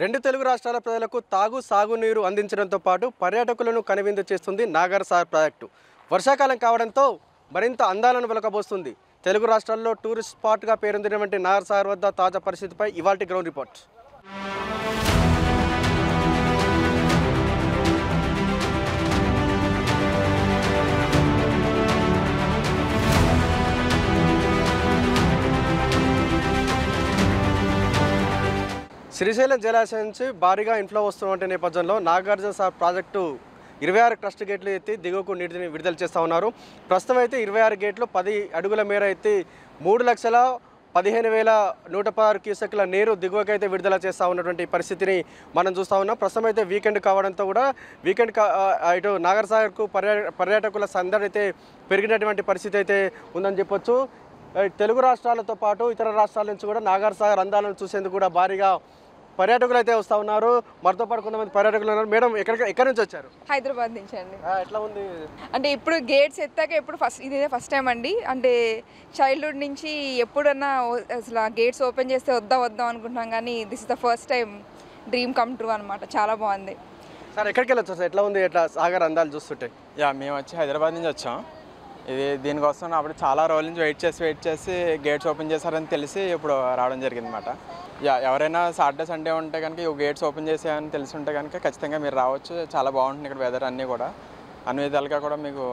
రెండు తెలుగు రాష్ట్రాల ప్రజలకు తాగు సాగునీరు అందించడంతో పాటు పర్యాటకులను కనువిందు చేస్తుంది నాగర్ సాగర్ ప్రాజెక్టు. వర్షాకాలం కావడంతో మరింత అందాలను వెలకబోస్తుంది. తెలుగు రాష్ట్రాల్లో టూరిస్ట్ స్పాట్గా పేరొందినటువంటి నాగర్ సాగర్ వద్ద తాజా పరిస్థితిపై ఇవాల్టి గ్రౌండ్ రిపోర్ట్. శ్రీశైలం జలాశయం నుంచి భారీగా ఇన్ఫ్లో వస్తున్న నేపథ్యంలో నాగార్జున సాగర్ ప్రాజెక్టు 26 క్రస్ట్ గేట్లు ఎత్తి దిగువకు నీటిని విడుదల చేస్తూ ఉన్నారు. ప్రస్తుతం అయితే 26 గేట్లు 10 అడుగుల మేర ఎత్తి 3,15,116 క్యూసెక్ల నీరు దిగువకైతే విడుదల చేస్తూ ఉన్నటువంటి పరిస్థితిని మనం చూస్తూ ఉన్నాం. ప్రస్తుతం అయితే వీకెండ్ కావడంతో కూడా ఇటు నాగర్ సాగర్కు పర్యాటకుల సందడి అయితే పెరిగినటువంటి పరిస్థితి అయితే ఉందని చెప్పొచ్చు. తెలుగు రాష్ట్రాలతో పాటు ఇతర రాష్ట్రాల నుంచి కూడా నాగర్ సాగర్ అందాలను చూసేందుకు కూడా భారీగా పర్యాటకులు అయితే వస్తూ ఉన్నారు. మనతో పాటు కొంతమంది పర్యాటకులు ఉన్నారు. మేడం ఎక్కడి నుంచి వచ్చారు? హైదరాబాద్ నుంచి అండి. ఎట్లా ఉంది అంటే ఇప్పుడు గేట్స్ ఎత్తాక ఎప్పుడు ఇదే ఫస్ట్ టైం అండి. అంటే చైల్డ్హుడ్ నుంచి ఎప్పుడన్నా అసలు గేట్స్ ఓపెన్ చేస్తే వద్దాం అనుకుంటున్నాం, కానీ this is the first time dream come true అనమాట. చాలా బాగుంది. సార్ ఎక్కడికి వెళ్ళొచ్చు సార్? ఎట్లా ఉంది ఎట్లా సాగర్ అందాలు చూస్తుంటే? మేము వచ్చి హైదరాబాద్ నుంచి వచ్చాం. దీనికోసం అప్పుడు చాలా రోజుల నుంచి వెయిట్ చేసి గేట్స్ ఓపెన్ చేశారని తెలిసి ఇప్పుడు రావడం జరిగింది అనమాట. ఎవరైనా సాటర్డే సండే ఉంటే కనుక గేట్స్ ఓపెన్ చేసాయని తెలిసి ఉంటే కనుక ఖచ్చితంగా మీరు రావచ్చు. చాలా బాగుంటుంది ఇక్కడ వెదర్ అన్నీ కూడా, అన్ని విధాలుగా కూడా మీకు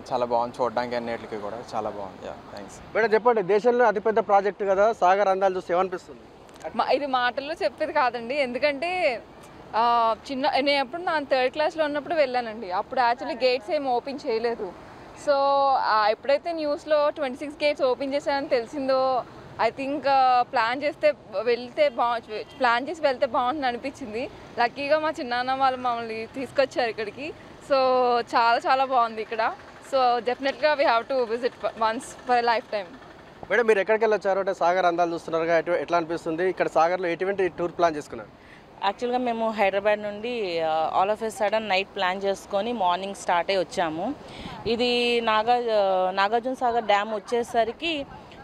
చాలా బాగుంది చూడడానికి, అన్నిటికి కూడా చాలా బాగుంది. Thanks madam. చెప్పండి, దేశంలో అతిపెద్ద ప్రాజెక్టు కదా సాగర్ అందాలు చూస్తే ఏమనిపిస్తుంది? ఇది మాటల్లో చెప్పేది కాదండి. ఎందుకంటే నేను ఎప్పుడు నా 3rd క్లాస్లో ఉన్నప్పుడు వెళ్ళానండి. అప్పుడు యాక్చువల్లీ గేట్స్ ఏమి ఓపెన్ చేయలేదు. సో ఎప్పుడైతే న్యూస్లో 26 గేట్స్ ఓపెన్ చేశారని తెలిసిందో ఐ థింక్ ప్లాన్ చేసి వెళ్తే బాగుంటుంది అనిపించింది. లక్కీగా మా చిన్నాన్న వాళ్ళు మమ్మల్ని తీసుకొచ్చారు ఇక్కడికి. సో చాలా బాగుంది ఇక్కడ. సో డెఫినెట్గా we have to visit once for a life time. Madam మీరు ఎక్కడికి వెళ్ళొచ్చారు? అంటే సాగర్ అందాలు చూస్తున్నారుగా, ఎట్లా అనిపిస్తుంది? ఇక్కడ సాగర్లో ఎటువంటి టూర్ ప్లాన్ చేసుకున్నారు? యాక్చువల్గా మేము హైదరాబాద్ నుండి all of a sudden night plan చేసుకొని మార్నింగ్ స్టార్ట్ అయ్యి వచ్చాము. ఇది నాగార్జున సాగర్ డ్యామ్ వచ్చేసరికి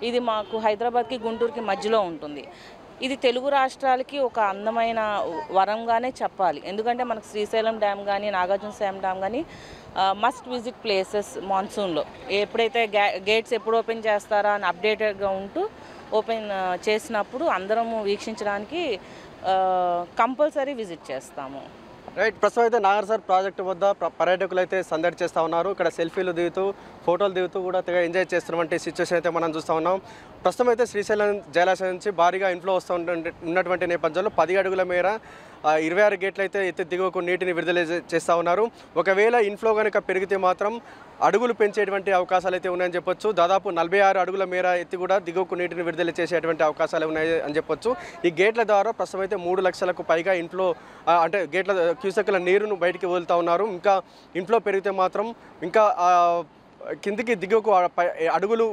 ఇది మాకు హైదరాబాద్కి గుంటూరుకి మధ్యలో ఉంటుంది. ఇది తెలుగు రాష్ట్రాలకి ఒక అందమైన వరంగానే చెప్పాలి. ఎందుకంటే మనకు శ్రీశైలం డ్యామ్ కానీ నాగార్జున సాగర్ డ్యామ్ కానీ మస్ట్ విజిట్ ప్లేసెస్ మాన్సూన్లో. ఎప్పుడైతే గేట్స్ ఎప్పుడు ఓపెన్ చేస్తారా అని అప్డేటెడ్గా ఉంటూ ఓపెన్ చేసినప్పుడు అందరము వీక్షించడానికి కంపల్సరీ విజిట్ చేస్తాము. రైట్. ప్రస్తుతం అయితే నాగర్ సాగర్ ప్రాజెక్టు వద్ద పర్యాటకులు అయితే సందడి చేస్తూ ఉన్నారు. ఇక్కడ సెల్ఫీలు దిగుతూ ఫోటోలు దిగుతూ కూడా తెగ ఎంజాయ్ చేస్తున్నటువంటి సిచ్యువేషన్ అయితే మనం చూస్తూ ఉన్నాం. ప్రస్తుతం అయితే శ్రీశైలం జలాశయం నుంచి భారీగా ఇన్ఫ్లో ఉన్నటువంటి నేపథ్యంలో 10 అడుగుల మేర 26 గేట్లు అయితే ఎత్తి దిగువకు నీటిని విడుదల చేస్తూ ఉన్నారు. ఒకవేళ ఇన్ఫ్లో కనుక పెరిగితే మాత్రం అడుగులు పెంచేటువంటి అవకాశాలు అయితే ఉన్నాయని చెప్పొచ్చు. దాదాపు 46 అడుగుల మేర ఎత్తి కూడా దిగువకు నీటిని విడుదల చేసేటువంటి అవకాశాలు ఉన్నాయి అని చెప్పొచ్చు. ఈ గేట్ల ద్వారా ప్రస్తుతం అయితే 3 లక్షలకు పైగా ఇన్ఫ్లో అంటే గేట్ల క్యూసెక్ల నీరును బయటికి వదులుతూ ఉన్నారు. ఇంకా ఇన్ఫ్లో పెరిగితే మాత్రం ఇంకా కిందికి దిగువకు అడుగులు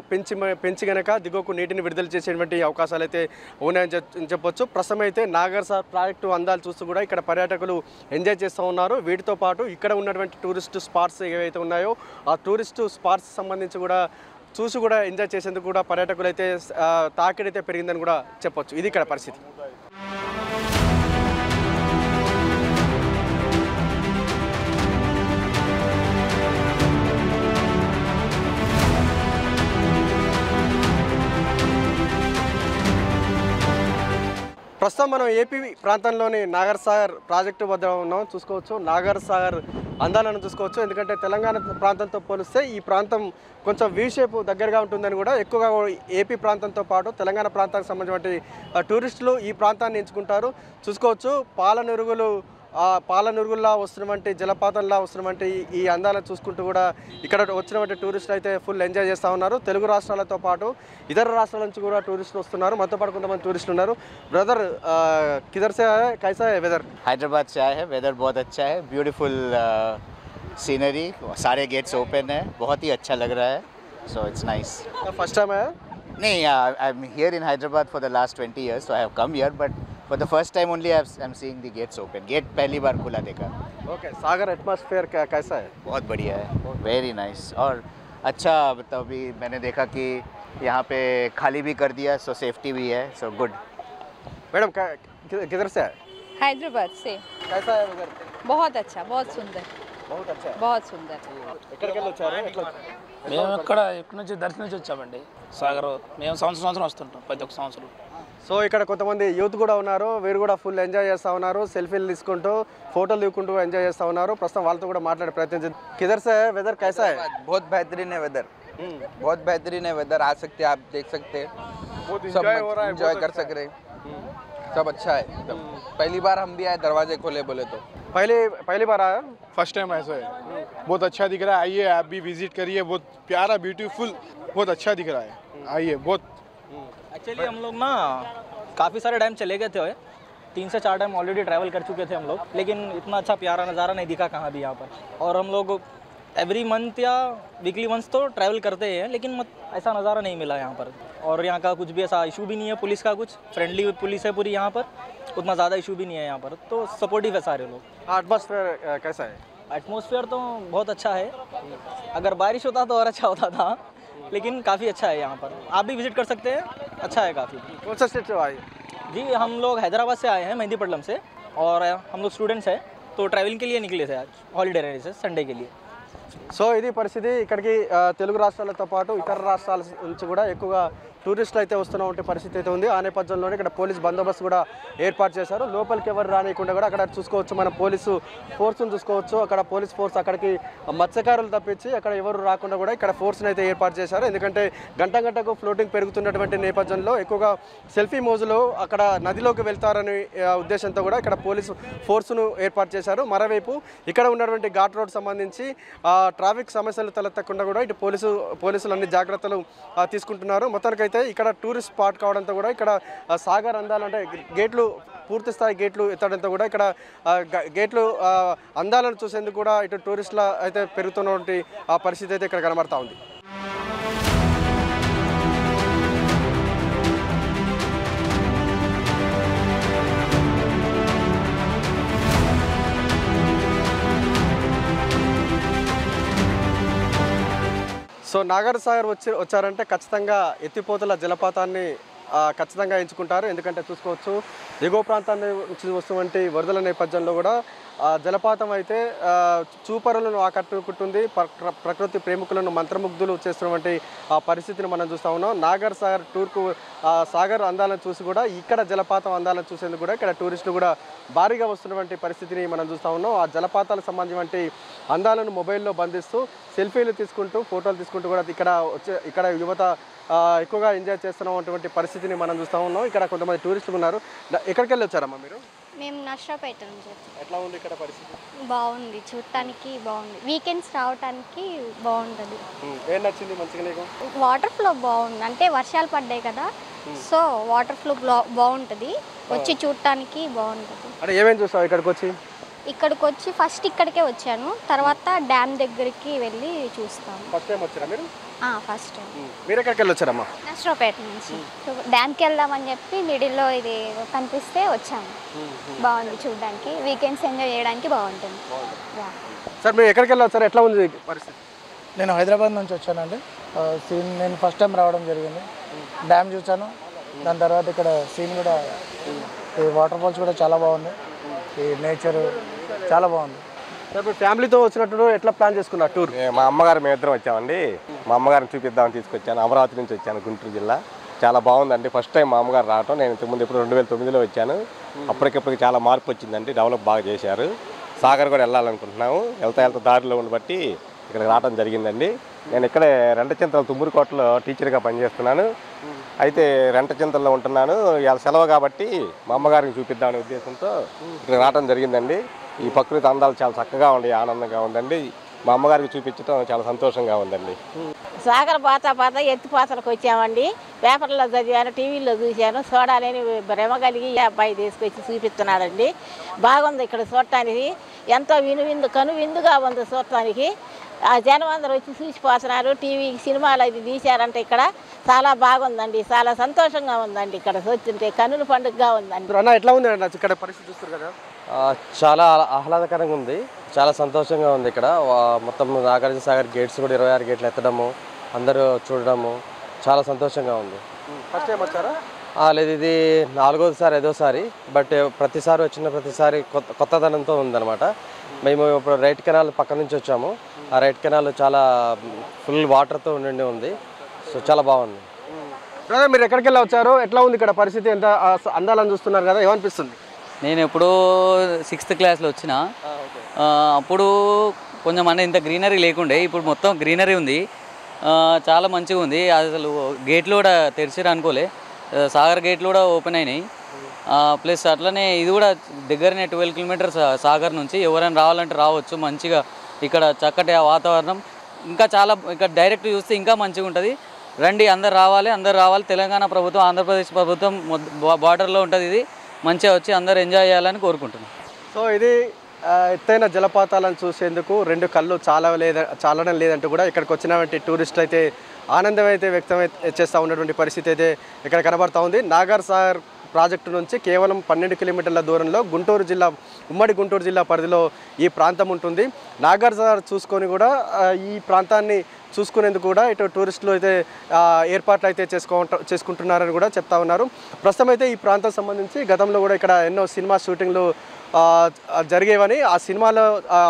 పెంచి గనక దిగువకు నీటిని విడుదల చేసేటువంటి అవకాశాలు అయితే ఉన్నాయని చెప్పొచ్చు. ప్రస్తుతం అయితే నాగర్ సాగర్ ప్రాజెక్టు అందాలు చూస్తూ కూడా ఇక్కడ పర్యాటకులు ఎంజాయ్ చేస్తూ ఉన్నారు. వీటితో పాటు ఇక్కడ ఉన్నటువంటి టూరిస్ట్ స్పాట్స్ ఏవైతే ఉన్నాయో ఆ టూరిస్ట్ స్పాట్స్ సంబంధించి కూడా చూసి కూడా ఎంజాయ్ చేసేందుకు కూడా పర్యాటకులు అయితే తాకిడైతే పెరిగిందని కూడా చెప్పొచ్చు. ఇది ఇక్కడ పరిస్థితి. ప్రస్తుతం మనం ఏపీ ప్రాంతంలోని నాగర్ సాగర్ ప్రాజెక్టు వద్ద ఉన్నాం. చూసుకోవచ్చు నాగర్ సాగర్ అందాలను చూసుకోవచ్చు. ఎందుకంటే తెలంగాణ ప్రాంతంతో పోలిస్తే ఈ ప్రాంతం కొంచెం వీ షేప్ దగ్గరగా ఉంటుందని కూడా ఎక్కువగా ఏపీ ప్రాంతంతో పాటు తెలంగాణ ప్రాంతానికి సంబంధించిన టూరిస్టులు ఈ ప్రాంతాన్ని ఎంచుకుంటారు. చూసుకోవచ్చు పాలనురుగుల్లా వస్తున్నటువంటి జలపాతంలా వస్తున్నటువంటి ఈ అందాలను చూసుకుంటూ కూడా ఇక్కడ వచ్చినటువంటి టూరిస్టులు అయితే ఫుల్ ఎంజాయ్ చేస్తూ ఉన్నారు. తెలుగు రాష్ట్రాలతో పాటు ఇతర రాష్ట్రాల నుంచి కూడా టూరిస్టులు వస్తున్నారు. మనతో పాటు కొంతమంది టూరిస్టులు ఉన్నారు. బ్రదర్ किधर से आया है? कैसा है वेदर? हैदराबाद से आए हैं. वेदर बहुत अच्छा है. ब्यूटीफुल सीनरी, सारे गेट्स ओपन है. बहुत ही अच्छा लग रहा है. So it's nice. First time आया? नहीं, I am here in Hyderabad for the last 20 years, so I have come here, but for the first time only I am seeing the gates open. Gate पहली बार खुला देखा. Okay. सागर atmosphere कैसा है? बहुत बढ़िया है. Very nice. और अच्छा, मतलब अभी मैंने देखा कि यहाँ पे खाली भी कर दिया, सो सेफ्टी भी है, सो गुड. मैडम किधर से आए? हैदराबाद से। कैसा है उधर? बहुत अच्छा, बहुत सुंदर, बहुत अच्छा है. बहुत सुंदर। ఎక్కడికి వెళ్ళి వచ్చారు? ఎట్లా? మేము ఇక్కడ నుంచి దర్శనం నుంచి వచ్చామండి సాగర్. మేము సంవత్సరం వస్తుంటాం, ప్రతి ఒక్క సంవత్సరం. సో ఇక్కడ కొంతమంది యూత్ కూడా ఉన్నారు, వీరు కూడా ఫుల్ ఎంజాయ్ చేస్తూ ఉన్నారు, సెల్ఫీలు తీసుకుంటూ ఫోటోలు దిగుకుంటూ ఎంజాయ్ చేస్తూ ఉన్నారు. ప్రస్తుతం వాళ్ళతో కూడా మాట్లాడే ప్రయత్నం చేద్దాం. किधर से है? वेदर कैसा है? बहुत बेहतरीन है वेदर, बहुत बेहतरीन है वेदर। आ सकते हैं आप, देख सकते हैं, सब एंजॉय कर सक रहे हैं, सब अच्छा है एकदम। पहली बार हम भी आए, दरवाजे खोले बोले तो पहली बार आया? फर्स्ट टाइम ऐसा है, बहुत अच्छा दिख रहा है। आइए आप भी विजिट करिए, बहुत प्यारा ब्यूटीफुल बहुत अच्छा दिख रहा है। आइए बहुत। एक्चुअली हम लोग ना काफ़ी सारे टाइम चले गए थे, 3 से 4 टाइम ऑलरेडी ट्रैवल कर चुके थे हम लोग, लेकिन इतना अच्छा प्यारा नज़ारा नहीं दिखा कहाँ भी यहाँ पर। और हम लोग एवरी मंथ या वीकली वंस तो ट्रैवल करते हैं, लेकिन ऐसा नज़ारा नहीं मिला यहाँ पर। और यहाँ का कुछ भी ऐसा इशू भी नहीं है, पुलिस का कुछ फ्रेंडली पुलिस है पूरी यहाँ पर, उतना ज़्यादा इशू भी नहीं है यहाँ पर, तो सपोर्टिव है सारे लोग। एटमॉस्फेयर कैसा है? एटमॉस्फेयर तो बहुत अच्छा है, अगर बारिश होता तो और अच्छा होता था, लेकिन काफ़ी अच्छा है यहाँ पर। आप भी विजिट कर सकते हैं, अच्छा है काफ़ी। कौन सा स्टेट से आए? जी हम लोग हैदराबाद से आए हैं, मेहंदीपट्टनम से, और हम लोग स्टूडेंट्स हैं, तो ट्रैवलिंग के लिए निकले थे आज, हॉलीडे रहने से संडे के लिए। సో ఇది పరిస్థితి. ఇక్కడికి తెలుగు రాష్ట్రాలతో పాటు ఇతర రాష్ట్రాల నుంచి కూడా ఎక్కువగా టూరిస్టులు అయితే వస్తున్న పరిస్థితి అయితే ఉంది. ఆ నేపథ్యంలోనే ఇక్కడ పోలీస్ బందోబస్తు కూడా ఏర్పాటు చేశారు. లోపలికి ఎవరు రానియకుండా కూడా అక్కడ చూసుకోవచ్చు, మన పోలీసు ఫోర్స్ను చూసుకోవచ్చు. అక్కడ పోలీస్ ఫోర్స్ అక్కడికి మత్స్యకారులు తప్పించి అక్కడ ఎవరు రాకుండా కూడా ఇక్కడ ఫోర్స్ని అయితే ఏర్పాటు చేశారు. ఎందుకంటే గంటకు ఫ్లోటింగ్ పెరుగుతున్నటువంటి నేపథ్యంలో ఎక్కువగా సెల్ఫీ మోజులో అక్కడ నదిలోకి వెళ్తారనే ఉద్దేశంతో కూడా ఇక్కడ పోలీసు ఫోర్స్ను ఏర్పాటు చేశారు. మరోవైపు ఇక్కడ ఉన్నటువంటి ఘాట్ రోడ్ సంబంధించి ట్రాఫిక్ సమస్యలు తలెత్తకుండా కూడా ఇటు పోలీసులు అన్ని జాగ్రత్తలు తీసుకుంటున్నారు. మొత్తానికైతే ఇక్కడ టూరిస్ట్ స్పాట్ కావడంతో కూడా ఇక్కడ సాగర్ అందాలంటే గేట్లు పూర్తి స్థాయి గేట్లు ఎత్తడంతో కూడా ఇక్కడ గేట్లు అందాలను చూసేందుకు కూడా ఇటు టూరిస్టుల అయితే పెరుగుతున్నటువంటి పరిస్థితి అయితే ఇక్కడ కనబడతా ఉంది. సో నాగార్ సాగర్ వచ్చారంటే ఖచ్చితంగా ఎత్తిపోతల జలపాతాన్ని ఖచ్చితంగా ఎంచుకుంటారు. ఎందుకంటే చూసుకోవచ్చు ఎగువ ప్రాంతాన్ని నుంచి వస్తున్నటువంటి వరదల నేపథ్యంలో కూడా జలపాతం అయితే చూపరులను ఆకట్టుకుంటుంది, ప్రకృతి ప్రేమికులను మంత్రముగ్ధులు చేస్తున్నటువంటి పరిస్థితిని మనం చూస్తూ ఉన్నాం. నాగర్ సాగర్ టూర్కు సాగర్ అందాలను చూసి కూడా ఇక్కడ జలపాతం అందాలను చూసేందుకు కూడా ఇక్కడ టూరిస్టులు కూడా భారీగా వస్తున్నటువంటి పరిస్థితిని మనం చూస్తూ ఉన్నాం. ఆ జలపాతాలకు సంబంధించిన అందాలను మొబైల్లో బంధిస్తూ సెల్ఫీలు తీసుకుంటూ ఫోటోలు తీసుకుంటూ కూడా ఇక్కడ యువత ఎక్కువగా ఎంజాయ్ చేస్తున్నటువంటి పరిస్థితిని మనం చూస్తూ ఉన్నాం. ఇక్కడ కొంతమంది టూరిస్టులు ఉన్నారు. ఎక్కడికి వెళ్ళి వచ్చారమ్మా మీరు? మేము నర్సరావుపేట నుంచి. ఎట్లా ఉంది ఇక్కడ పరిస్థితి? బాగుంది, చూడటానికి బాగుంది, వీకెండ్స్ రావడానికి బాగుంటుంది. ఏం నచ్చింది మంచిగా నీకు? వాటర్ ఫ్లో బాగుంది, అంటే వర్షాలు పడ్డాయి కదా, సో వాటర్ ఫ్లో బాగుంటుంది, వచ్చి చూడటానికి బాగుంటుంది. అంటే ఏమేమి చూస్తావు ఇక్కడికి వచ్చి? ఇక్కడికి వచ్చి ఫస్ట్ ఇక్కడికే వచ్చాను, తర్వాత డ్యామ్ దగ్గరికి వెళ్ళి చూస్తాను. ఫస్ట్ టైం వచ్చారా మీరు? First time. మీరు ఎక్కడికి వెళ్ళి వచ్చారమ్మా? నర్సరావుపేట నుంచి. డ్యామ్కి వెళ్దామని చెప్పి మిడిల్లో ఇది కనిపిస్తే వచ్చాము. బాగుంది చూడడానికి, వీకెండ్స్ ఎంజాయ్ చేయడానికి బాగుంటుంది. సార్ మీరు ఎక్కడికి వెళ్ళి వచ్చారు, ఎట్లా ఉంది పరిస్థితి? నేను హైదరాబాద్ నుంచి వచ్చానండి. నేను ఫస్ట్ టైం రావడం జరిగింది. డ్యామ్ చూసాను, దాని తర్వాత ఇక్కడ సీన్ కూడా, ఈ వాటర్ ఫాల్స్ కూడా చాలా బాగుంది, ఈ నేచర్ చాలా బాగుంది. ఇప్పుడు ఫ్యామిలీతో వచ్చినట్టు ఎట్లా ప్లాన్ చేసుకున్నారు టూర్? మా అమ్మగారు మేము ఇద్దరం వచ్చామండి. మా అమ్మగారిని చూపిద్దామని తీసుకొచ్చాను. అమరావతి నుంచి వచ్చాను, గుంటూరు జిల్లా. చాలా బాగుందండి. ఫస్ట్ టైం మా అమ్మగారు రావటం. నేను ఇంతకుముందు ఇప్పుడు 2009లో వచ్చాను. అప్పటికప్పటికి చాలా మార్పు వచ్చిందండి, డెవలప్ బాగా చేశారు. సాగర్ కూడా వెళ్ళాలనుకుంటున్నాము. వెళ్తా దారిలో ఉండి బట్టి ఇక్కడికి రావడం జరిగిందండి. నేను ఇక్కడే రెంటచింతల తుమ్మూరుకోటలో టీచర్గా పనిచేస్తున్నాను. అయితే రెంటచింతల్లో ఉంటున్నాను. ఇవాళ సెలవు కాబట్టి మా అమ్మగారికి చూపిద్దామనే ఉద్దేశంతో ఇక్కడ రావడం జరిగిందండి. ఈ ప్రకృతి అందాలు చాలా చక్కగా ఉండి ఆనందంగా ఉందండి. మా అమ్మగారికి చూపించడం చాలా సంతోషంగా ఉందండి. సాగర్ పాత ఎత్తిపోతలకు వచ్చామండి. పేపర్లో చదివాను, టీవీలో చూశాను, చూడాలని భ్రమ కలిగి ఈ అబ్బాయి తీసుకొచ్చి చూపిస్తున్నాడండి. బాగుంది ఇక్కడ చూడటానికి, ఎంతో కనువిందుగా ఉంది చూడటానికి. ఆ జనం అందరూ వచ్చి చూసిపోతున్నారు. టీవీ సినిమాలు అది తీశారంటే ఇక్కడ చాలా బాగుందండి, చాలా సంతోషంగా ఉందండి. ఇక్కడ చూస్తుంటే కనుల పండుగగా ఉందండి. ఎట్లా ఉంది ఇక్కడ పరిస్థితి చూస్తారు కదా? చాలా ఆహ్లాదకరంగా ఉంది, చాలా సంతోషంగా ఉంది. ఇక్కడ మొత్తం నాగార్జున సాగర్ గేట్స్ కూడా 26 గేట్లు ఎత్తడము, అందరూ చూడడము చాలా సంతోషంగా ఉంది. ఫస్ట్ టైం వచ్చారా? లేదు, ఇది 4వసారి 5వసారి, బట్ ప్రతిసారి వచ్చిన ప్రతిసారి కొత్తదనంతో ఉందన్నమాట. మేము ఇప్పుడు రైట్ కెనాల్ పక్క నుంచి వచ్చాము. ఆ రైట్ కెనాల్ చాలా ఫుల్ వాటర్తో ఉండి ఉంది. సో చాలా బాగుంది. బ్రదర్, మీరు ఎక్కడికి వెళ్ళి వచ్చారు? ఎట్లా ఉంది ఇక్కడ పరిస్థితి? ఎంత అందాలని చూస్తున్నారు కదా, ఏమనిపిస్తుంది? నేను ఎప్పుడో 6th క్లాస్లో వచ్చిన. అప్పుడు కొంచెం అంటే ఇంత గ్రీనరీ లేకుండే, ఇప్పుడు మొత్తం గ్రీనరీ ఉంది. చాలా మంచిగా ఉంది. అసలు గేట్లు కూడా తెరిచిరు అనుకోలే. సాగర్ గేట్లు కూడా ఓపెన్ అయినాయి. ప్లస్ అట్లనే ఇది కూడా దగ్గరనే 12 కిలోమీటర్స్ సాగర్ నుంచి. ఎవరైనా రావాలంటే రావచ్చు. మంచిగా ఇక్కడ చక్కటి వాతావరణం, ఇంకా చాలా ఇక్కడ డైరెక్ట్ చూస్తే ఇంకా మంచిగా ఉంటుంది. రండి, అందరు రావాలి. తెలంగాణ ప్రభుత్వం, ఆంధ్రప్రదేశ్ ప్రభుత్వం బార్డర్లో ఉంటుంది. ఇది మంచిగా వచ్చి అందరు ఎంజాయ్ చేయాలని కోరుకుంటున్నాం. సో ఇది ఎత్తైన జలపాతాలను చూసేందుకు 2 కళ్ళు చాలడం లేదంటూ కూడా ఇక్కడికి వచ్చినటువంటి టూరిస్టులు అయితే ఆనందం అయితే వ్యక్తం చేస్తూ ఉన్నటువంటి పరిస్థితి అయితే ఇక్కడ కనబడతా ఉంది. నాగర్ సాగర్ ప్రాజెక్టు నుంచి కేవలం 12 కిలోమీటర్ల దూరంలో ఉమ్మడి గుంటూరు జిల్లా పరిధిలో ఈ ప్రాంతం ఉంటుంది. నాగర్ సాగర్ చూసుకొని కూడా ఈ ప్రాంతాన్ని చూసుకునేందుకు కూడా ఇటు టూరిస్టులు అయితే ఏర్పాట్లు అయితే చేసుకుంటున్నారని కూడా చెప్తా ఉన్నారు. ప్రస్తుతం అయితే ఈ ప్రాంతం సంబంధించి గతంలో కూడా ఇక్కడ ఎన్నో సినిమా షూటింగ్లు జరిగేవని, ఆ సినిమాలో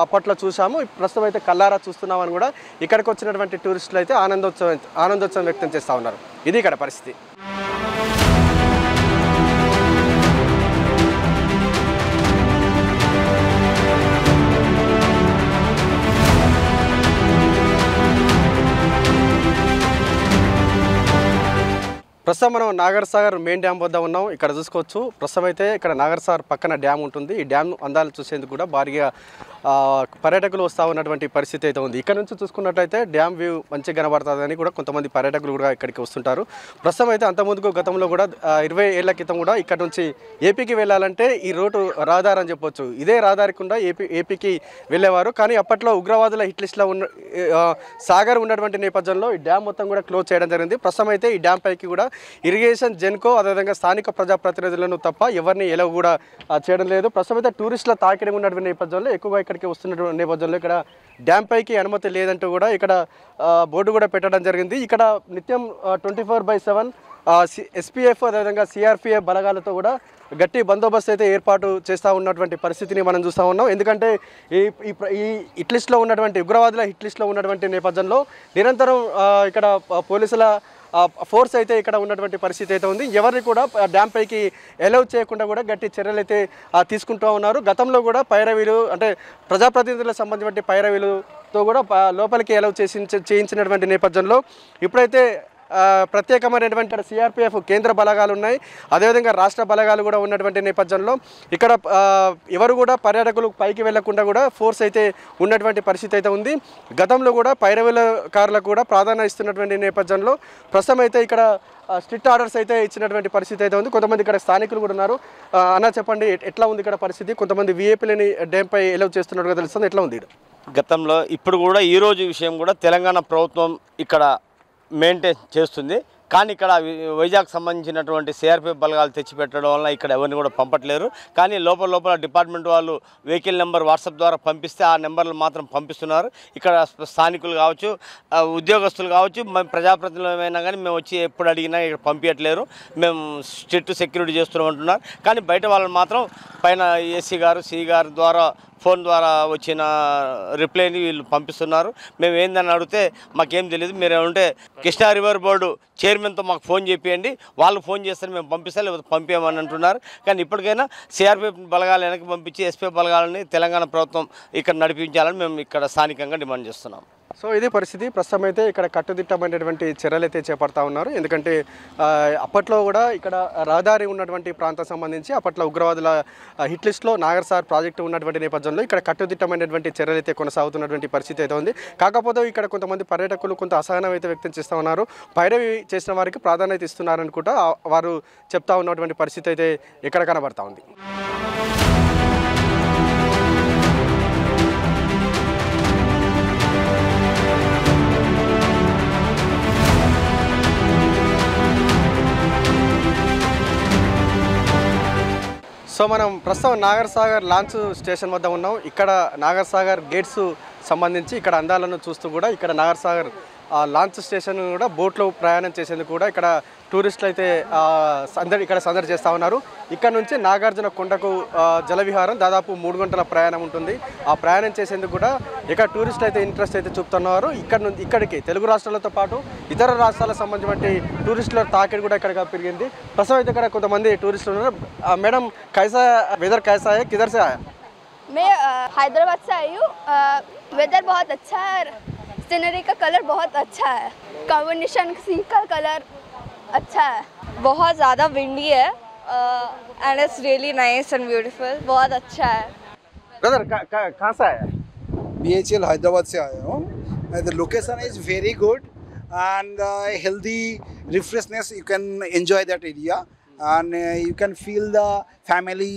అప్పట్లో చూసాము. ప్రస్తుతం అయితే కల్లారా చూస్తున్నామని కూడా ఇక్కడికి వచ్చినటువంటి టూరిస్టులు అయితే ఆనందోత్సవం వ్యక్తం చేస్తూ ఉన్నారు. ఇది ఇక్కడ పరిస్థితి. ప్రస్తుతం మనం నాగర్ సాగర్ మెయిన్ డ్యామ్ వద్ద ఉన్నాం. ఇక్కడ చూసుకోవచ్చు. ప్రస్తుతం అయితే ఇక్కడ నాగర్ సాగర్ పక్కన డ్యామ్ ఉంటుంది. ఈ డ్యామ్ అందాలు చూసేందుకు కూడా భారీగా పర్యాటకులు వస్తూ ఉన్నటువంటి పరిస్థితి అయితే ఉంది. ఇక్కడ నుంచి చూసుకున్నట్లయితే డ్యామ్ వ్యూ మంచిగా కనబడుతుందని కూడా కొంతమంది పర్యాటకులు కూడా ఇక్కడికి వస్తుంటారు. ప్రస్తుతం అయితే అంతకుముందుకు గతంలో కూడా 20 ఏళ్ల క్రితం కూడా ఇక్కడ నుంచి ఏపీకి వెళ్ళాలంటే ఈ రోడ్డు రహదారి అని చెప్పొచ్చు. ఇదే రహదారి కుండా ఏపీకి వెళ్ళేవారు. కానీ అప్పట్లో ఉగ్రవాదుల హిట్ లిస్ట్లో సాగర్ ఉన్నటువంటి నేపథ్యంలో ఈ డ్యామ్ మొత్తం కూడా క్లోజ్ చేయడం జరిగింది. ప్రస్తుతం అయితే ఈ డ్యామ్ పైకి కూడా ఇరిగేషన్, జెన్కో, అదేవిధంగా స్థానిక ప్రజాప్రతినిధులను తప్ప ఎవరిని ఎలా కూడా చేయడం లేదు. ప్రస్తుతం అయితే టూరిస్టుల తాకిడి ఉన్నటువంటి నేపథ్యంలో ఎక్కువగా ఇక్కడికి వస్తున్నటువంటి నేపథ్యంలో ఇక్కడ డ్యామ్ పైకి అనుమతి లేదంటూ కూడా ఇక్కడ బోర్డు కూడా పెట్టడం జరిగింది. ఇక్కడ నిత్యం 24/7 SPF అదేవిధంగా CRPF బలగాలతో కూడా గట్టి బందోబస్తు అయితే ఏర్పాటు చేస్తూ ఉన్నటువంటి పరిస్థితిని మనం చూస్తూ ఉన్నాం. ఎందుకంటే ఈ హిట్ లిస్ట్లో ఉన్నటువంటి ఉగ్రవాదుల హిట్ లిస్ట్లో ఉన్నటువంటి నేపథ్యంలో నిరంతరం ఇక్కడ పోలీసుల ఫోర్స్ అయితే ఇక్కడ ఉన్నటువంటి పరిస్థితి అయితే ఉంది. ఎవరిని కూడా డ్యామ్ పైకి అలౌ చేయకుండా కూడా గట్టి చర్యలు అయితే తీసుకుంటూ ఉన్నారు. గతంలో కూడా పైరవీలు అంటే ప్రజాప్రతినిధులకు సంబంధించిన పైరవీలతో కూడా లోపలికి అలౌ చేయించినటువంటి నేపథ్యంలో ఇప్పుడైతే ప్రత్యేకమైనటువంటి CRPF కేంద్ర బలగాలు ఉన్నాయి. అదేవిధంగా రాష్ట్ర బలగాలు కూడా ఉన్నటువంటి నేపథ్యంలో ఇక్కడ ఎవరు కూడా పర్యాటకులు పైకి వెళ్లకుండా కూడా ఫోర్స్ అయితే ఉన్నటువంటి పరిస్థితి అయితే ఉంది. గతంలో కూడా పైరవీలకారులకు కూడా ప్రాధాన్యత ఇస్తున్నటువంటి నేపథ్యంలో ప్రస్తుతం అయితే ఇక్కడ స్ట్రిక్ట్ ఆర్డర్స్ అయితే ఇచ్చినటువంటి పరిస్థితి అయితే ఉంది. కొంతమంది ఇక్కడ స్థానికులు కూడా ఉన్నారు. అన్న చెప్పండి, ఎట్లా ఉంది ఇక్కడ పరిస్థితి? కొంతమంది VIPలని డ్యామ్ పై ఎలౌ చేస్తున్నట్టుగా తెలుస్తుంది. ఎట్లా ఉంది? గతంలో ఇప్పుడు కూడా ఈరోజు విషయం కూడా తెలంగాణ ప్రభుత్వం ఇక్కడ మెయింటైన్ చేస్తుంది. కానీ ఇక్కడ వైజాగ్ సంబంధించినటువంటి CRPF బలగాలు తెచ్చిపెట్టడం వల్ల ఇక్కడ ఎవరిని కూడా పంపట్లేరు. కానీ లోపల డిపార్ట్మెంట్ వాళ్ళు వెహికల్ నెంబర్ వాట్సాప్ ద్వారా పంపిస్తే ఆ నెంబర్లు మాత్రం పంపిస్తున్నారు. ఇక్కడ స్థానికులు కావచ్చు, ఉద్యోగస్తులు కావచ్చు, మేము ప్రజాప్రతినిధులమైనా కానీ మేము వచ్చి ఎప్పుడు అడిగినా ఇక్కడ పంపించట్లేరు. మేము స్ట్రిక్ట్ సెక్యూరిటీ చేస్తున్నామంటున్నారు. కానీ బయట వాళ్ళని మాత్రం పైన AC గారు, CE గారు ద్వారా ఫోన్ ద్వారా వచ్చిన రిప్లైని వీళ్ళు పంపిస్తున్నారు. మేము ఏందని అడిగితే మాకేం తెలియదు, మీరు ఏమంటే కృష్ణా రివర్ బోర్డు చైర్మన్తో మాకు ఫోన్ చేపియండి, వాళ్ళు ఫోన్ చేస్తే మేము పంపిస్తాం, లేకపోతే పంపించమని అంటున్నారు. కానీ ఇప్పటికైనా CRPF బలగాలు వెనక్కి పంపించి SPF బలగాలని తెలంగాణ ప్రభుత్వం ఇక్కడ నడిపించాలని మేము ఇక్కడ స్థానికంగా డిమాండ్ చేస్తున్నాం. సో ఇది పరిస్థితి. ప్రస్తుతం అయితే ఇక్కడ కట్టుదిట్టమైనటువంటి చర్యలు అయితే చేపడతా ఉన్నారు. ఎందుకంటే అప్పట్లో కూడా ఇక్కడ రహదారి ఉన్నటువంటి ప్రాంతం సంబంధించి అప్పట్లో ఉగ్రవాదుల హిట్ లిస్ట్లో నాగర్ సాగర్ ప్రాజెక్టు ఉన్నటువంటి నేపథ్యంలో ఇక్కడ కట్టుదిట్టమైనటువంటి చర్యలు అయితే కొనసాగుతున్నటువంటి పరిస్థితి అయితే ఉంది. కాకపోతే ఇక్కడ కొంతమంది పర్యాటకులు కొంత అసహనం అయితే వ్యక్తం చేస్తూ ఉన్నారు. పైరవి చేసిన వారికి ప్రాధాన్యత ఇస్తున్నారని కూడా వారు చెప్తా ఉన్నటువంటి పరిస్థితి అయితే ఇక్కడ కనబడతా ఉంది. సో మనం ప్రస్తుతం నాగర్ సాగర్ లాంచ్ స్టేషన్ వద్ద ఉన్నాం. ఇక్కడ నాగర్ సాగర్ గేట్స్ సంబంధించి ఇక్కడ అందాలను చూస్తూ కూడా ఇక్కడ నాగర్ సాగర్ లాంచ్ స్టేషన్ కూడా బోట్లో ప్రయాణం చేసేందుకు కూడా ఇక్కడ టూరిస్టులు అయితే ఇక్కడ సందడి చేస్తూ ఉన్నారు. ఇక్కడ నుంచి నాగార్జున కొండకు జలవిహారం దాదాపు 3 గంటల ప్రయాణం ఉంటుంది. ఆ ప్రయాణం చేసేందుకు కూడా ఇక్కడ టూరిస్టులు అయితే ఇంట్రెస్ట్ అయితే చూపుతున్నారు. ఇక్కడికి తెలుగు రాష్ట్రాలతో పాటు ఇతర రాష్ట్రాలకు సంబంధించిన టూరిస్టుల తాకిడి కూడా ఇక్కడ పెరిగింది. ప్రస్తుతం అయితే ఇక్కడ కొంతమంది టూరిస్టులు ఉన్నారు. మేడం कैसा वेदर कैसा है, किधर से आया? मैं हैदराबाद से आई हूँ. वेदर बहुत अच्छा है, सीनरी का कलर बहुत अच्छा है, कॉम्बिनेशन सी का कलर अच्छा है. बहुत ज़्यादा विंडी है and it's really nice and beautiful. बहुत अच्छा है. ब्रदर कहाँ से आया? BHL हैदराबाद से आया हूँ. The location is very good and healthy refreshness. You can enjoy that area and you can feel the family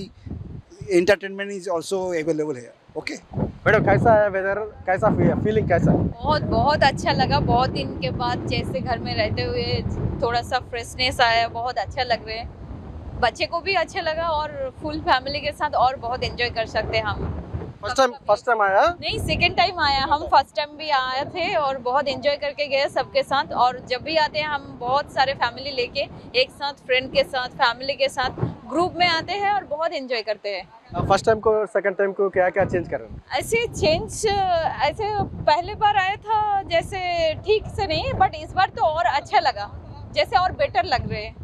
entertainment is also available here. Okay. Madam कैसा है वेदर, कैसा फीलिंग कैसा है? बहुत अच्छा लगा. बहुत दिन के बाद जैसे घर में रहते हुए थोड़ा सा फ्रेशनेस आया. बहुत अच्छा लग रहे हैं. बच्चे को भी अच्छा लगा और फुल फैमिली के साथ और बहुत एंजॉय कर सकते हैं हम. फर्स्ट टाइम आया? नहीं, सेकंड टाइम आया. हम फर्स्ट टाइम भी आए थे और बहुत एंजॉय करके गए सबके साथ. और जब भी आते हैं हम बहुत सारे फैमिली लेके एक साथ, फ्रेंड के साथ, फैमिली के साथ ग्रुप में आते हैं और बहुत एंजॉय करते हैं. फर्स्ट टाइम को सेकंड टाइम को क्या क्या चेंज कर रहे हैं? ऐसे पहले बार आया था जैसे ठीक से नहीं, बट इस बार तो और अच्छा लगा. जैसे और बेटर लग रहे हैं.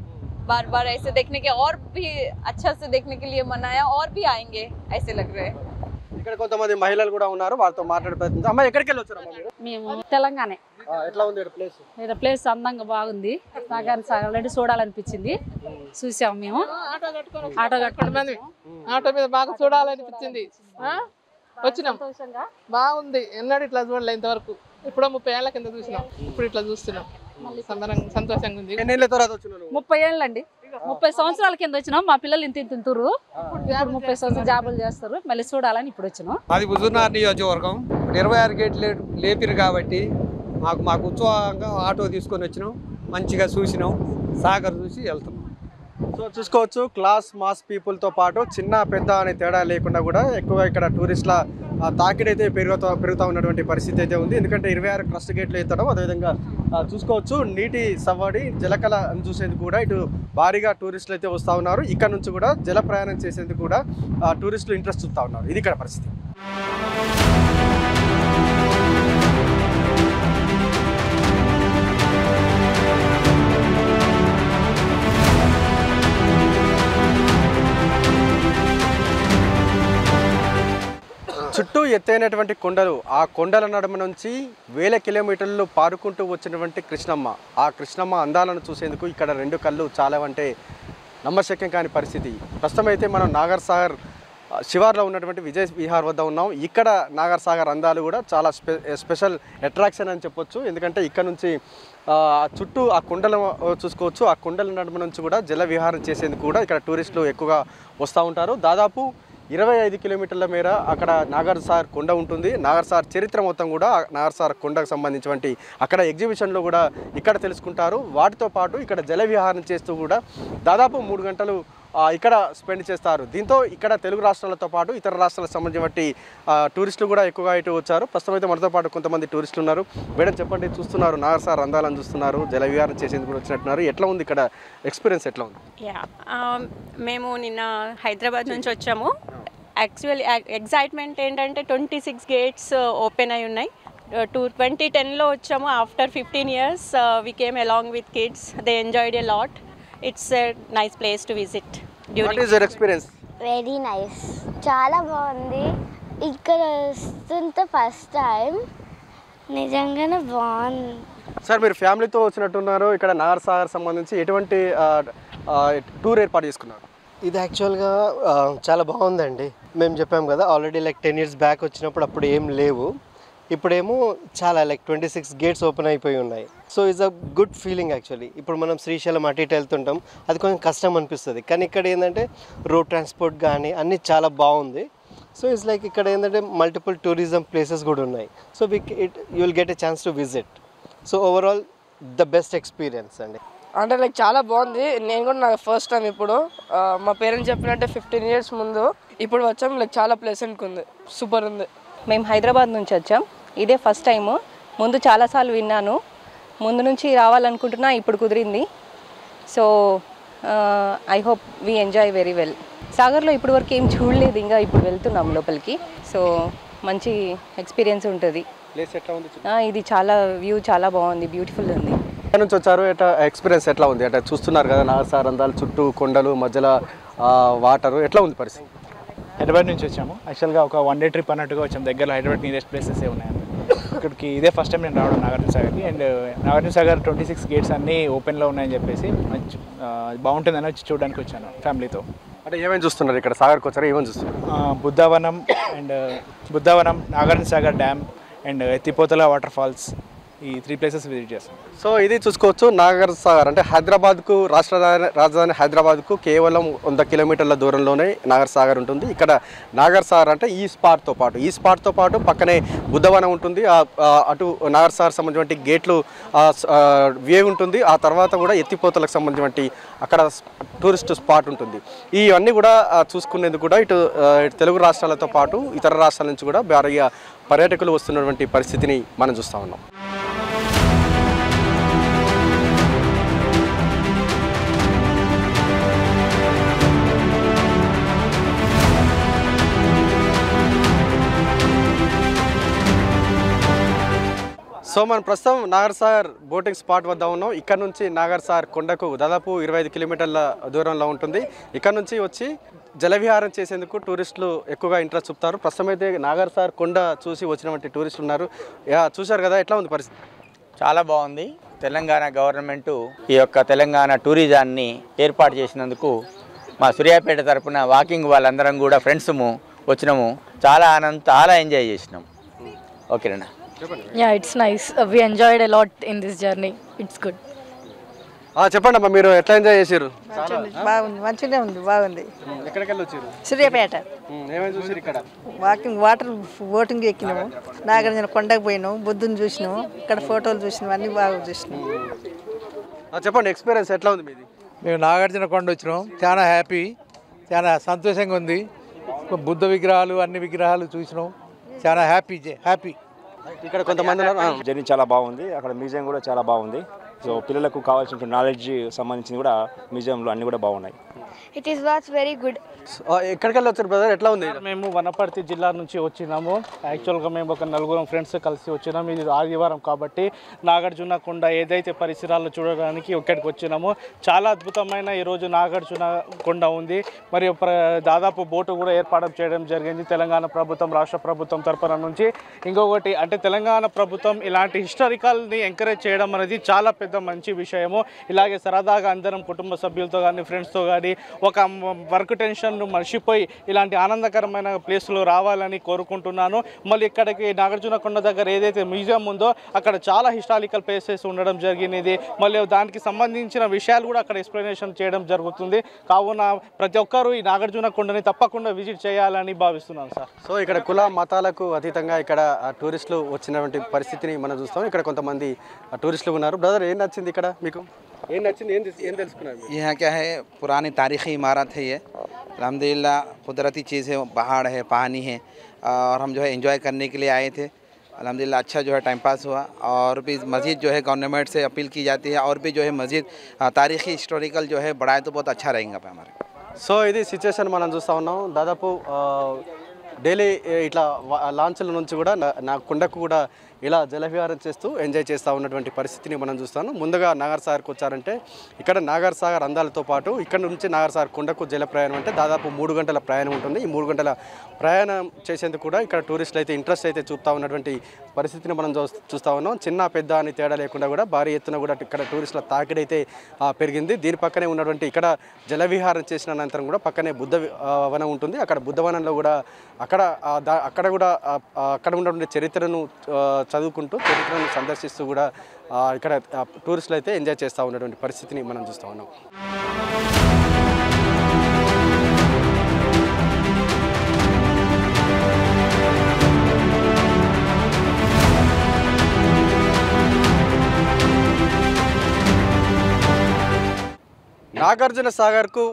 बार बार ऐसे देखने के और भी अच्छा से देखने के लिए मन आया. और भी आएंगे ऐसे लग रहे हैं. ఇక్కడ కొంతమంది మహిళలు కూడా ఉన్నారు, వారితో మాట్లాడే ప్రయత్నం. అమ్మ ఎక్కడికి వెళ్ళి వచ్చారమ్మా మీరు? మేము తెలంగాణ. ఎట్లా ఉంది ఇక్కడ ప్లేస్? ఇక్కడ ప్లేస్ అందంగా బాగుంది. నాగార్జున సాగర్ ఆల్రెడీ చూడాలనిపించింది, చూసాము మేము. ఆటో కట్టుకుని ఆటో మీద బాగా చూడాలనిపించింది, వచ్చినాం. బాగుంది. ఎన్నడూ ఇట్లా చూడలే ఇంతవరకు. ఇప్పుడు 30 ఏళ్ల కింద చూసినాం, ఇప్పుడు ఇట్లా చూస్తున్నాం. సంతోషంగా ఉంది. 30 ఏళ్ళండి. 30 సంవత్సరాల కింద వచ్చినాం. మా పిల్లలు ఇంత తింటురు. ఇప్పుడు 30 సంవత్సరాలు జాబులు చేస్తారు. మళ్ళీ చూడాలని ఇప్పుడు వచ్చినాం. అది హుజూర్నగర్ నియోజకవర్గం. 26 గేట్లు లేపిరు కాబట్టి మాకు ఉత్సాహంగా ఆటో తీసుకొని వచ్చినాం. మంచిగా చూసినాం, సాగర్ చూసి వెళ్తాం. సో చూసుకోవచ్చు, క్లాస్ మాస్ పీపుల్తో పాటు చిన్న పెద్ద అనే తేడా లేకుండా కూడా ఎక్కువగా ఇక్కడ టూరిస్టుల తాకిడి అయితే పెరుగుతూ ఉన్నటువంటి పరిస్థితి అయితే ఉంది. ఎందుకంటే 26 క్రస్ట్ గేట్లు ఎత్తడం, అదేవిధంగా చూసుకోవచ్చు నీటి సవ్వడి జలకళ చూసేందుకు కూడా ఇటు భారీగా టూరిస్టులు అయితే వస్తూ ఉన్నారు. ఇక్కడ నుంచి కూడా జల ప్రయాణం చేసేందుకు కూడా టూరిస్టులు ఇంట్రెస్ట్ చూస్తూ ఉన్నారు. ఇది ఇక్కడ పరిస్థితి. చుట్టూ ఎత్తైనటువంటి కొండలు, ఆ కొండల నడుమ నుంచి వేల కిలోమీటర్లు పారుకుంటూ వచ్చినటువంటి కృష్ణమ్మ, ఆ కృష్ణమ్మ అందాలను చూసేందుకు ఇక్కడ 2 కళ్ళు చాలవంటే నమ్మశక్యం కాని పరిస్థితి. ప్రస్తుతం అయితే మనం నాగర్ సాగర్ శివార్లో ఉన్నటువంటి విజయ్ విహార్ వద్ద ఉన్నాం. ఇక్కడ నాగర్ సాగర్ అందాలు కూడా చాలా స్పెషల్ అట్రాక్షన్ అని చెప్పొచ్చు. ఎందుకంటే ఇక్కడ నుంచి చుట్టూ ఆ కొండలు చూసుకోవచ్చు. ఆ కొండల నడుమ నుంచి కూడా జల విహారం చేసేందుకు కూడా ఇక్కడ టూరిస్టులు ఎక్కువగా వస్తూ ఉంటారు. దాదాపు 25 కిలోమీటర్ల మేర అక్కడ నాగర్ సాగర్ కొండ ఉంటుంది. నాగర్ సాగర్ చరిత్ర మొత్తం కూడా నాగర్ సాగర్ కొండకు సంబంధించినటువంటి అక్కడ ఎగ్జిబిషన్లో కూడా ఇక్కడ తెలుసుకుంటారు. వాటితో పాటు ఇక్కడ జల విహారం చేస్తూ కూడా దాదాపు 3 గంటలు ఇక్కడ స్పెండ్ చేస్తారు. దీంతో ఇక్కడ తెలుగు రాష్ట్రాలతో పాటు ఇతర రాష్ట్రాలకు సంబంధించినటువంటి టూరిస్టులు కూడా ఎక్కువగా ఇటు వచ్చారు. ప్రస్తుతం అయితే మనతో పాటు కొంతమంది టూరిస్టులు ఉన్నారు. మేడం చెప్పండి, చూస్తున్నారు నాగర్ సాగర్ అందాలను చూస్తున్నారు, జల విహారం చేసేందుకు కూడా వచ్చినట్టున్నారు. ఎట్లా ఉంది ఇక్కడ ఎక్స్పీరియన్స్, ఎట్లా ఉంది? మేము నిన్న హైదరాబాద్ నుంచి వచ్చాము. యాక్చువల్లీ ఎగ్జైట్మెంట్ ఏంటంటే 26 గేట్స్ ఓపెన్ అయి ఉన్నాయి. 2010లో వచ్చాము. After 15 years we came along with kids. They enjoyed a lot. It's a nice place to visit. What is your experience? Very nice. చాలా బాగుంది. ఇక్కడ వస్తుంటే ఫస్ట్ టైం నిజంగానే బాగుంది. సార్ మీరు ఫ్యామిలీతో వచ్చినట్టున్నారు. ఇక్కడ నాగర్ సాగర్ సంబంధించి ఎటువంటి టూర్ ఏర్పాటు చేసుకున్నారు? ఇది యాక్చువల్గా చాలా బాగుందండి. మేము చెప్పాము కదా ఆల్రెడీ లైక్ 10 years బ్యాక్ వచ్చినప్పుడు అప్పుడు ఏం లేవు. ఇప్పుడేమో చాలా లైక్ 26 గేట్స్ ఓపెన్ అయిపోయి ఉన్నాయి. So it's a good feeling actually. ఇప్పుడు మనం శ్రీశైలం అటు ఇటు వెళ్తుంటాం, అది కొంచెం కష్టం అనిపిస్తుంది. కానీ ఇక్కడ ఏంటంటే రోడ్ ట్రాన్స్పోర్ట్ కానీ అన్నీ చాలా బాగుంది. సో ఇట్స్ లైక్ ఇక్కడ ఏంటంటే మల్టిపుల్ టూరిజం ప్లేసెస్ కూడా ఉన్నాయి. So you will get a chance to visit. So overall the best experience అండి. అంటే లైక్ చాలా బాగుంది. నేను కూడా నాకు ఫస్ట్ టైం ఇప్పుడు మా పేరెంట్స్ చెప్పినట్టే 15 years ముందు ఇప్పుడు వచ్చాం. లైక్ చాలా ప్లెజెంట్గా ఉంది, సూపర్ ఉంది. మేము హైదరాబాద్ నుంచి వచ్చాం. ఇదే ఫస్ట్ టైము. ముందు చాలాసార్లు విన్నాను, ముందు నుంచి రావాలనుకుంటున్నా, ఇప్పుడు కుదిరింది. So I hope we enjoy very well. సాగర్లో ఇప్పటి వరకు ఏం చూడలేదు, ఇంకా ఇప్పుడు వెళ్తున్నాం లోపలికి. సో మంచి ఎక్స్పీరియన్స్ ఉంటుంది. ప్లేస్ ఎట్లా ఉంది? ఇది చాలా వ్యూ చాలా బాగుంది, బ్యూటిఫుల్ ఉంది. ఎక్కడి నుంచి వచ్చారు? ఎక్స్పీరియన్స్ ఎట్లా ఉంది? అంటే చూస్తున్నారు కదా నాగర్ సాగర్ అందాలు, చుట్టూ కొండలు, మధ్యలో వాటర్, ఎట్లా ఉంది పరిస్థితి? హైదరాబాద్ నుంచి వచ్చాము. యాక్చువల్గా ఒక 1 డే ట్రిప్ అన్నట్టుగా వచ్చాము. దగ్గరలో హైదరాబాద్ నియరెస్ట్ ప్లేసెస్ ఉన్నాయండి. ఇక్కడికి ఇదే ఫస్ట్ టైం నేను రావడం నాగార్జున సాగర్కి. అండ్ నాగార్జున సాగర్ 26 గేట్స్ అన్నీ ఓపెన్లో ఉన్నాయని చెప్పేసి మంచి బాగుంటుందని వచ్చి చూడడానికి వచ్చాను ఫ్యామిలీతో. అంటే ఏమేమి చూస్తున్నారు ఇక్కడ? సాగర్కి వచ్చారా? ఏమేమి చూస్తున్నారు? Buddhavanam and Buddhavanam, Nagarjuna Sagar dam and ఎత్తిపోతల వాటర్ ఫాల్స్, ఈ 3 ప్లేసెస్ విజిట్ చేస్తాం. సో ఇది చూసుకోవచ్చు, నాగర్ సాగర్ అంటే హైదరాబాద్కు రాజధాని హైదరాబాద్కు కేవలం 100 కిలోమీటర్ల దూరంలోనే నాగర్ సాగర్ ఉంటుంది. ఇక్కడ నాగర్ సాగర్ అంటే ఈ స్పాట్తో పాటు పక్కనే బుద్ధవనం ఉంటుంది. అటు నాగర్ సాగర్ సంబంధించిన గేట్లు వే ఉంటుంది. ఆ తర్వాత కూడా ఎత్తిపోతలకు సంబంధించిన అక్కడ టూరిస్ట్ స్పాట్ ఉంటుంది. ఇవన్నీ కూడా చూసుకునేందుకు కూడా ఇటు తెలుగు రాష్ట్రాలతో పాటు ఇతర రాష్ట్రాల నుంచి కూడా భారీగా పర్యాటకులు వస్తున్నటువంటి పరిస్థితిని మనం చూస్తూ ఉన్నాం. సో మనం ప్రస్తుతం నాగర్ సాగర్ బోటింగ్ స్పాట్ వద్ద ఉన్నాం. ఇక్కడ నుంచి నాగర్ సాగర్ కొండకు దాదాపు 25 కిలోమీటర్ల దూరంలో ఉంటుంది. ఇక్కడ నుంచి వచ్చి జలవిహారం చేసేందుకు టూరిస్టులు ఎక్కువగా ఇంట్రెస్ట్ చూపుతారు. ప్రస్తుతం అయితే నాగర్ సాగర్ కొండ చూసి వచ్చినటువంటి టూరిస్టులు ఉన్నారు. చూశారు కదా, ఎట్లా ఉంది పరిస్థితి? చాలా బాగుంది. తెలంగాణ గవర్నమెంటు ఈ యొక్క తెలంగాణ టూరిజాన్ని ఏర్పాటు చేసినందుకు మా సూర్యాపేట తరపున వాకింగ్ వాళ్ళందరం కూడా ఫ్రెండ్స్ము వచ్చినాము. చాలా ఎంజాయ్ చేసినాం. ఓకేనా? Yeah, it's nice. We enjoyed a lot in this journey. It's good. చెప్పండి అమ్మా, మీరు ఎట్లా ఎంజాయ్ చేశారు? బాగుంది, మంచిగా ఉంది, బాగుంది. ఎక్కడికి వెళ్ళి వచ్చారు? సూర్యాపేట. ఏమేమి చూసారు ఇక్కడ? వాటర్ బోటింగ్ ఎక్కినాము, నాగార్జున కొండకు పోయినాము, బుద్ధుని చూసినాము, ఇక్కడ ఫోటోలు చూసినాము, అన్ని బాగా చూసినాము. చెప్పండి, ఎక్స్పీరియన్స్ ఎట్లా ఉంది మీది? మేము నాగార్జున కొండ వచ్చినాం. చాలా హ్యాపీ, చాలా సంతోషంగా ఉంది. బుద్ధ విగ్రహాలు, అన్ని విగ్రహాలు చూసినాం. చాలా హ్యాపీ. ఇక్కడ కొంతమంది జర్నీ చాలా బాగుంది. అక్కడ మ్యూజియం కూడా చాలా బాగుంది. సో పిల్లలకు కావాల్సిన నాలెడ్జ్ సంబంధించి కూడా మ్యూజియంలో అన్ని కూడా బాగున్నాయి. It was very good. ఎక్కడికి వెళ్ళి వచ్చారు బ్రదర్? ఎట్లా ఉంది? మేము వనపర్తి జిల్లా నుంచి వచ్చినాము. యాక్చువల్గా మేము ఒక 4 ఫ్రెండ్స్ కలిసి వచ్చినాము. ఇది ఆదివారం కాబట్టి నాగార్జున కొండ ఏదైతే పరిసరాలు చూడడానికి ఇక్కడికి వచ్చినాము. చాలా అద్భుతమైన ఈరోజు నాగార్జున కొండ ఉంది. మరియు దాదాపు బోటు కూడా ఏర్పాటు చేయడం జరిగింది తెలంగాణ ప్రభుత్వం, రాష్ట్ర ప్రభుత్వం తరపున నుంచి. ఇంకొకటి అంటే తెలంగాణ ప్రభుత్వం ఇలాంటి హిస్టారికల్ని ఎంకరేజ్ చేయడం అనేది చాలా పెద్ద మంచి విషయము. ఇలాగే సరదాగా అందరం కుటుంబ సభ్యులతో కానీ ఫ్రెండ్స్తో కానీ ఒక వర్క్ టెన్షన్ను మర్చిపోయి ఇలాంటి ఆనందకరమైన ప్లేస్లో రావాలని కోరుకుంటున్నాను. మళ్ళీ ఇక్కడికి నాగార్జున కొండ దగ్గర ఏదైతే మ్యూజియం ఉందో అక్కడ చాలా హిస్టారికల్ ప్లేసెస్ ఉండడం జరిగినది. మళ్ళీ దానికి సంబంధించిన విషయాలు కూడా అక్కడ ఎక్స్ప్లెనేషన్ చేయడం జరుగుతుంది. కావున ప్రతి ఒక్కరూ ఈ నాగార్జున కొండని తప్పకుండా విజిట్ చేయాలని భావిస్తున్నాను సార్. సో ఇక్కడ కుల మతాలకు అతీతంగా ఇక్కడ టూరిస్టులు వచ్చినటువంటి పరిస్థితిని మనం చూస్తాం. ఇక్కడ కొంతమంది టూరిస్టులు ఉన్నారు. బ్రదర్, ఏం నచ్చింది ఇక్కడ మీకు? ఏం నచ్చింది? ఏం తెలుసుకున్నారు? यहाँ क्या है, पुरानी तारीख़ी इमारत है ये. अल्हम्दुलिल्लाह कुदरती चीज़ है, पहाड़ है, पानी है, और हम जो है एंजॉय करने के लिए आए थे. अल्हम्दुलिल्लाह अच्छा जो है टाइम पास हुआ. और भी मस्जिद जो है गवर्नमेंट से अपील की जाती है और भी जो है मस्जिद तारीख़ी हिस्टोरिकल जो है बढ़ाए तो बहुत अच्छा रहेगा हमारे. సో ఇది సిచ్యువేషన్ మనం చూస్తూ ఉన్నాం. దాదాపు డైలీ ఇట్లా లాంచ్ల నుంచి కూడా నా కొండకు కూడా ఇలా జలవిహారం చేస్తూ ఎంజాయ్ చేస్తూ ఉన్నటువంటి పరిస్థితిని మనం చూస్తాను. ముందుగా నాగర్ సాగర్కి వచ్చారంటే ఇక్కడ నాగర్ సాగర్ అందాలతో పాటు ఇక్కడ నుంచి నాగర్ సాగర్ కొండకు జల ప్రయాణం అంటే దాదాపు 3 గంటల ప్రయాణం ఉంటుంది. ఈ 3 గంటల ప్రయాణం చేసేందుకు కూడా ఇక్కడ టూరిస్టులు అయితే ఇంట్రెస్ట్ అయితే చూపుతూ ఉన్నటువంటి పరిస్థితిని మనం చూస్తూ ఉన్నాం. చిన్న పెద్ద అని తేడా లేకుండా కూడా భారీ ఎత్తున కూడా ఇక్కడ టూరిస్టుల తాకిడైతే పెరిగింది. దీని పక్కనే ఉన్నటువంటి ఇక్కడ జలవిహారం చేసిన అనంతరం కూడా పక్కనే బుద్ధ వనం ఉంటుంది. అక్కడ బుద్ధవనంలో కూడా అక్కడ ఉన్నటువంటి చరిత్రను చదువుకుంటూ చరిత్రను సందర్శిస్తూ కూడా ఇక్కడ టూరిస్టులు అయితే ఎంజాయ్ చేస్తూ ఉన్నటువంటి పరిస్థితిని మనం చూస్తూ ఉన్నాం. నాగార్జున సాగర్కు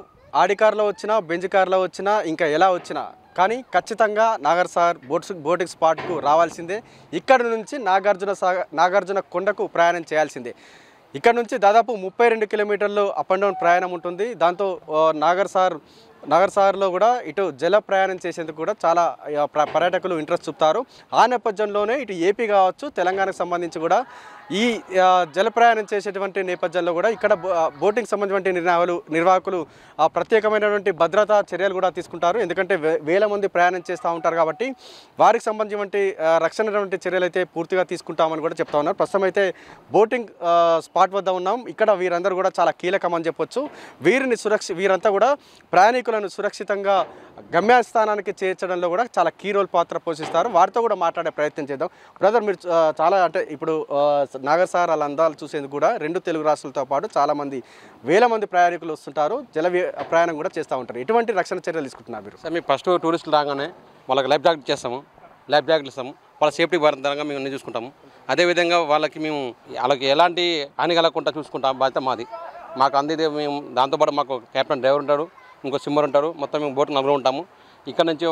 ఆడి కార్లో వచ్చినా, బెంజ్ కార్లో వచ్చినా, ఇంకా ఎలా వచ్చినా కానీ ఖచ్చితంగా నాగర్ సాగర్ బోటింగ్ స్పాట్కు రావాల్సిందే. ఇక్కడ నుంచి నాగార్జున కొండకు ప్రయాణం చేయాల్సిందే. ఇక్కడ నుంచి దాదాపు 32 కిలోమీటర్లు అప్ అండ్ డౌన్ ప్రయాణం ఉంటుంది. దాంతో నాగర్ సాగర్లో కూడా ఇటు జల ప్రయాణం చేసేందుకు కూడా చాలా పర్యాటకులు ఇంట్రెస్ట్ చూపుతారు. ఆ నేపథ్యంలోనే ఇటు ఏపీ కావచ్చు, తెలంగాణకు సంబంధించి కూడా ఈ జల ప్రయాణం చేసేటువంటి నేపథ్యంలో కూడా ఇక్కడ బోటింగ్ సంబంధించిన నిర్వాహకులు ప్రత్యేకమైనటువంటి భద్రతా చర్యలు కూడా తీసుకుంటారు. ఎందుకంటే వేల మంది ప్రయాణం చేస్తూ ఉంటారు కాబట్టి వారికి సంబంధించిన రక్షణ చర్యలు అయితే పూర్తిగా తీసుకుంటామని కూడా చెప్తా ఉన్నారు. ప్రస్తుతం అయితే బోటింగ్ స్పాట్ వద్ద ఉన్నాం. ఇక్కడ వీరందరూ కూడా చాలా కీలకం అని చెప్పొచ్చు. వీరంతా కూడా ప్రయాణికులను సురక్షితంగా గమ్యస్థానానికి చేర్చడంలో కూడా చాలా కీ రోల్ పాత్ర పోషిస్తారు. వారితో కూడా మాట్లాడే ప్రయత్నం చేద్దాం. బ్రదర్, మీరు చాలా అంటే ఇప్పుడు నాగర్ సాగర్ వాళ్ళ అందాలు చూసేందుకు కూడా 2 తెలుగు రాష్ట్రాలతో పాటు చాలామంది వేల మంది ప్రయాణికులు వస్తుంటారు, జల ప్రయాణం కూడా చేస్తూ ఉంటారు. ఎటువంటి రక్షణ చర్యలు తీసుకుంటున్నారు మీరు? సార్, మేము ఫస్ట్ టూరిస్టులు రాగానే వాళ్ళకి లైఫ్ జాకెట్ చేస్తాము, లైఫ్ జాకెట్లు ఇస్తాము, వాళ్ళ సేఫ్టీ పరంగా మేము అన్ని చూసుకుంటాము. అదేవిధంగా వాళ్ళకి ఎలాంటి హాని కలగకుండా చూసుకుంటాం, బాధ్యత మాది. మాకు అందేది మేము దాంతోపాటు మాకు కెప్టెన్ డ్రైవర్ ఉంటాడు, ఇంకో స్విమ్మర్ ఉంటారు, మొత్తం మేము బోట్ 4 ఉంటాము. ఇక్కడ నుంచి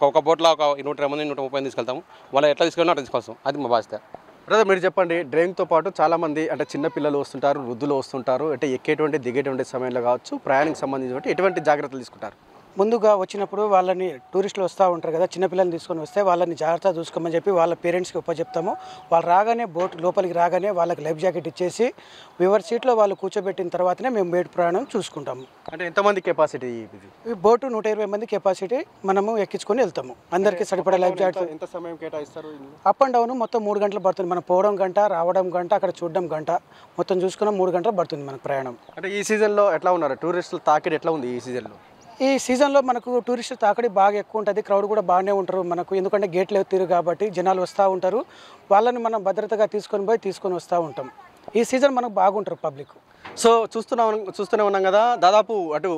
ఒక బోట్లో ఒక 120 మంది 130 మంది తీసుకెళ్తాము. వాళ్ళు ఎట్లా తీసుకెళ్ళినా అట్లా తీసుకొస్తాం, అది మా బాధ్యత. బ్రదర్, మీరు చెప్పండి, డ్రైవింగ్తో పాటు చాలామంది అంటే చిన్నపిల్లలు వస్తుంటారు, వృద్ధులు వస్తుంటారు, అంటే ఎక్కేటువంటి దిగేటువంటి సమయంలో కావచ్చు ప్రయాణానికి సంబంధించి ఎటువంటి జాగ్రత్తలు తీసుకుంటారు? ముందుగా వచ్చినప్పుడు వాళ్ళని టూరిస్టులు వస్తూ ఉంటారు కదా, చిన్నపిల్లల్ని తీసుకొని వస్తే వాళ్ళని జాగ్రత్తగా చూసుకోమని చెప్పి వాళ్ళ పేరెంట్స్కి ఉపచెప్తాము. వాళ్ళు రాగానే బోట్ లోపలికి రాగానే వాళ్ళకి లైఫ్ జాకెట్ ఇచ్చేసి వివర్ సీట్లో వాళ్ళు కూర్చోబెట్టిన తర్వాతనే మేము బోట్ ప్రయాణం చూసుకుంటాము. అంటే ఎంతమంది కెపాసిటీ? ఈ బోటు 120 మంది కెపాసిటీ మనము ఎక్కించుకొని వెళ్తాము. అందరికీ సరిపడా లైఫ్ జాకెట్. ఎంత సమయం కేటాయిస్తారు? అప్ అండ్ డౌన్ మొత్తం 3 గంటలు పడుతుంది. మనం పోవడం గంట, రావడం గంట, అక్కడ చూడడం గంట, మొత్తం చూసుకున్న 3 గంటలు పడుతుంది మనకు ప్రయాణం. అంటే ఈ సీజన్లో ఎట్లా ఉన్నారు టూరిస్టులు తాకిడి ఎట్లా ఉంది ఈ సీజన్లో? ఈ సీజన్లో మనకు టూరిస్టులు తాకిడి బాగా ఎక్కువ ఉంటుంది. క్రౌడ్ కూడా బాగానే ఉంటారు మనకు, ఎందుకంటే గేట్లు ఎత్తిరు కాబట్టి జనాలు వస్తూ ఉంటారు. వాళ్ళని మనం భద్రతగా తీసుకొని వస్తూ ఉంటాం. ఈ సీజన్ మనకు బాగుంటారు పబ్లిక్. సో చూస్తూనే ఉన్నాం కదా, దాదాపు అటు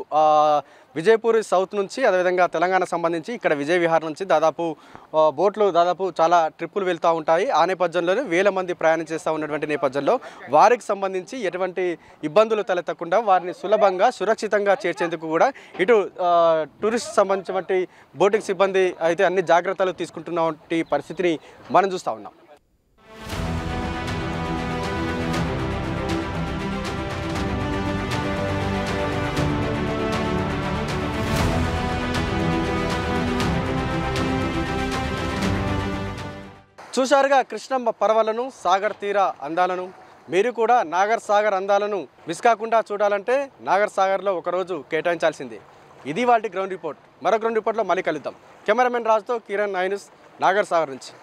విజయపూర్ సౌత్ నుంచి అదేవిధంగా తెలంగాణ సంబంధించి ఇక్కడ విజయ విహార్ నుంచి దాదాపు బోట్లు చాలా ట్రిప్పులు వెళ్తూ ఉంటాయి. ఆ నేపథ్యంలోనే వేల మంది ప్రయాణం చేస్తూ ఉన్నటువంటి నేపథ్యంలో వారికి సంబంధించి ఎటువంటి ఇబ్బందులు తలెత్తకుండా వారిని సులభంగా సురక్షితంగా చేర్చేందుకు కూడా ఇటు టూరిస్ట్ సంబంధించినటువంటి బోటింగ్ సిబ్బంది అయితే అన్ని జాగ్రత్తలు తీసుకుంటున్నటువంటి పరిస్థితిని మనం చూస్తూ ఉన్నాం. చూశారుగా కృష్ణమ్మ పర్వాలను, సాగర్ తీర అందాలను. మీరు కూడా నాగర్ సాగర్ అందాలను మిస్ కాకుండా చూడాలంటే నాగర్ సాగర్లో ఒకరోజు కేటాయించాల్సిందే. ఇది వాటి గ్రౌండ్ రిపోర్ట్. మరో గ్రౌండ్ రిపోర్ట్లో మళ్ళీ కలుద్దాం. కెమెరామెన్ రాజుతో కిరణ్, నాగర్ సాగర్ నుంచి.